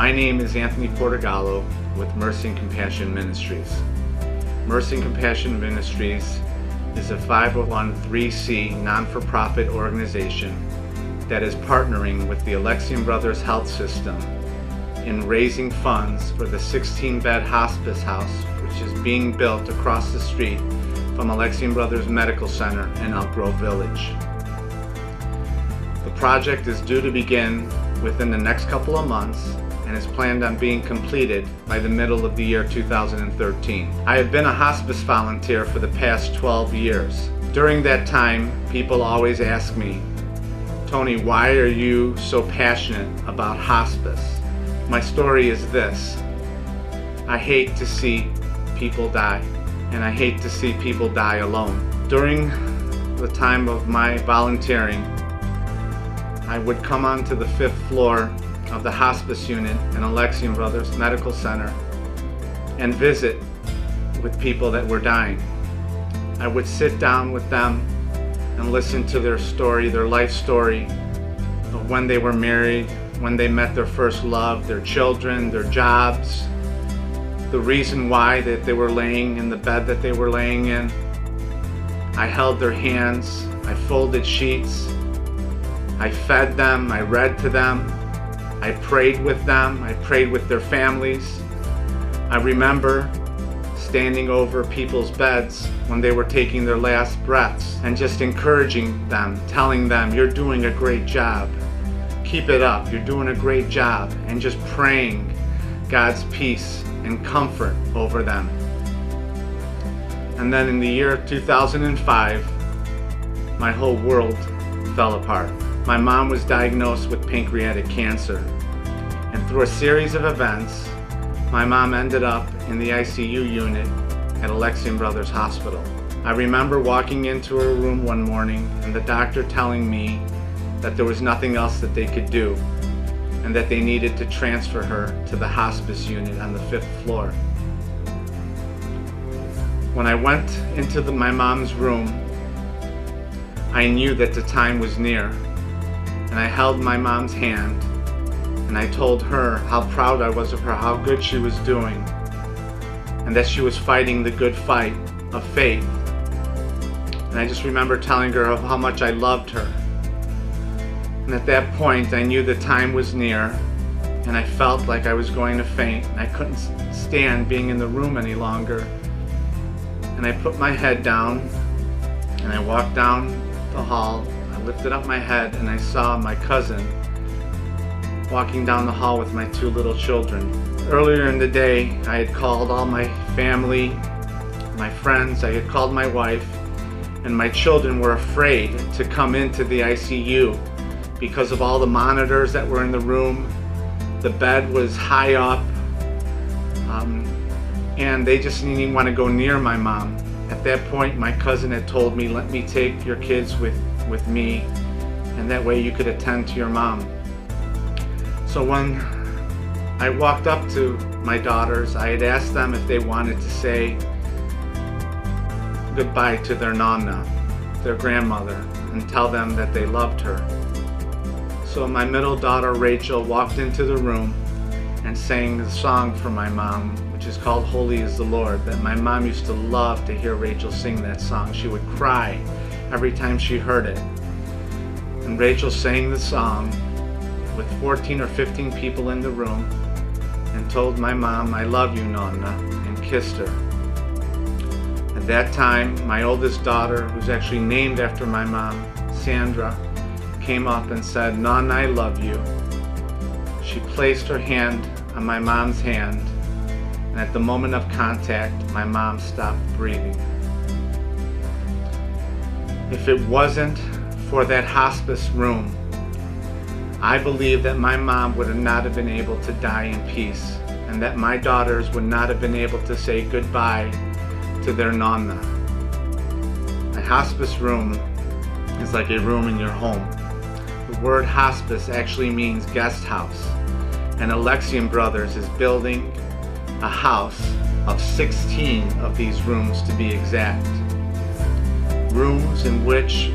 My name is Anthony Portogallo with Mercy and Compassion Ministries. Mercy and Compassion Ministries is a 501(c) non-for-profit organization that is partnering with the Alexian Brothers Health System in raising funds for the 16-bed hospice house which is being built across the street from Alexian Brothers Medical Center in Elk Grove Village. The project is due to begin within the next couple of months and is planned on being completed by the middle of the year 2013. I have been a hospice volunteer for the past 12 years. During that time, people always ask me, "Tony, why are you so passionate about hospice?" My story is this: I hate to see people die, and I hate to see people die alone. During the time of my volunteering, I would come onto the 5th floor of the hospice unit in Alexian Brothers Medical Center and visit with people that were dying. I would sit down with them and listen to their story, their life story of when they were married, when they met their first love, their children, their jobs, the reason why that they were laying in the bed that they were laying in. I held their hands, I folded sheets, I fed them, I read to them, I prayed with them, I prayed with their families. I remember standing over people's beds when they were taking their last breaths and just encouraging them, telling them, "You're doing a great job. Keep it up, you're doing a great job," and just praying God's peace and comfort over them. And then in the year 2005, my whole world fell apart. My mom was diagnosed with pancreatic cancer, and through a series of events, my mom ended up in the ICU unit at Alexian Brothers Hospital. I remember walking into her room one morning and the doctor telling me that there was nothing else that they could do and that they needed to transfer her to the hospice unit on the 5th floor. When I went into my mom's room, I knew that the time was near, and I held my mom's hand and I told her how proud I was of her, how good she was doing, and that she was fighting the good fight of faith. And I just remember telling her of how much I loved her. And at that point, I knew the time was near, and I felt like I was going to faint, and I couldn't stand being in the room any longer. And I put my head down, and I walked down the hall. I lifted up my head, and I saw my cousin walking down the hall with my 2 little children. Earlier in the day, I had called all my family, my friends, I had called my wife, and my children were afraid to come into the ICU because of all the monitors that were in the room. The bed was high up, and they just didn't even want to go near my mom. At that point, my cousin had told me, "Let me take your kids with me, and that way you could attend to your mom." So when I walked up to my daughters, I had asked them if they wanted to say goodbye to their nonna, their grandmother, and tell them that they loved her. So my middle daughter Rachel walked into the room and sang the song for my mom, which is called "Holy is the Lord," that my mom used to love to hear Rachel sing that song. She would cry every time she heard it. And Rachel sang the song with 14 or 15 people in the room and told my mom, "I love you, Nonna," and kissed her. At that time, my oldest daughter, who's actually named after my mom, Sandra, came up and said, "Nonna, I love you." She placed her hand on my mom's hand, and at the moment of contact, my mom stopped breathing. If it wasn't for that hospice room, I believe that my mom would not have been able to die in peace, and that my daughters would not have been able to say goodbye to their nonna. A hospice room is like a room in your home. The word hospice actually means guest house, and Alexian Brothers is building a house of 16 of these rooms, to be exact. Rooms in which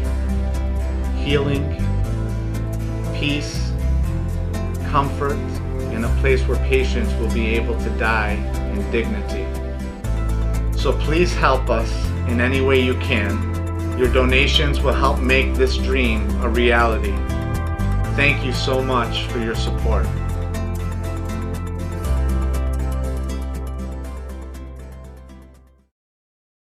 healing, peace, comfort, and a place where patients will be able to die in dignity. So please help us in any way you can. Your donations will help make this dream a reality. Thank you so much for your support.